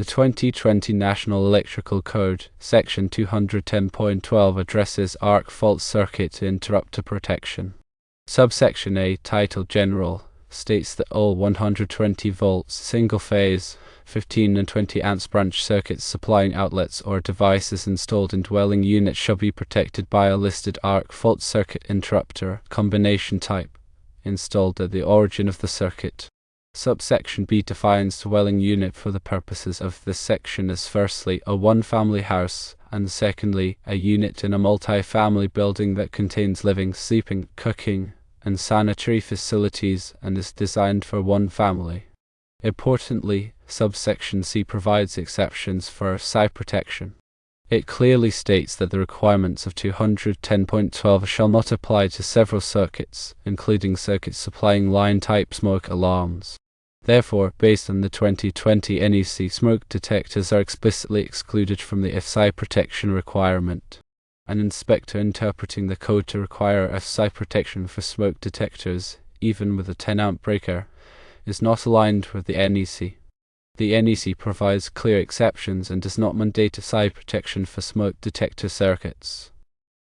The 2020 National Electrical Code, Section 210.12 addresses arc fault circuit interrupter protection. Subsection A, titled General, states that all 120 volts, single-phase, 15 and 20 amps branch circuits supplying outlets or devices installed in dwelling units shall be protected by a listed arc fault circuit interrupter, combination type, installed at the origin of the circuit. Subsection B defines dwelling unit for the purposes of this section as firstly, a one-family house, and secondly, a unit in a multi-family building that contains living, sleeping, cooking, and sanitary facilities and is designed for one family. Importantly, subsection C provides exceptions for AFCI protection. It clearly states that the requirements of 210.12 shall not apply to several circuits, including circuits supplying line-type smoke alarms. Therefore, based on the 2020 NEC, smoke detectors are explicitly excluded from the AFCI protection requirement. An inspector interpreting the code to require AFCI protection for smoke detectors, even with a 10-amp breaker, is not aligned with the NEC. The NEC provides clear exceptions and does not mandate AFCI protection for smoke detector circuits.